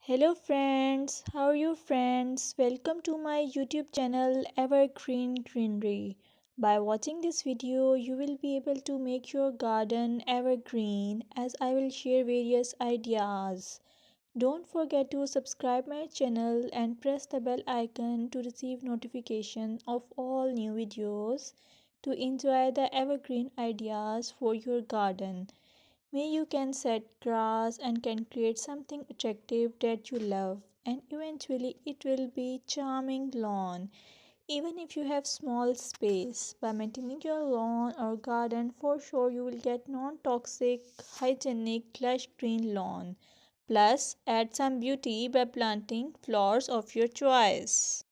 Hello friends, how are you friends? Welcome to my YouTube channel Evergreen Greenery. By watching this video, you will be able to make your garden evergreen as I will share various ideas. Don't forget to subscribe my channel and press the bell icon to receive notification of all new videos to enjoy the evergreen ideas for your garden. May you can set grass and can create something attractive that you love and eventually it will be charming lawn even if you have small space. By maintaining your lawn or garden, for sure you will get non-toxic hygienic lush green lawn. Plus add some beauty by planting flowers of your choice.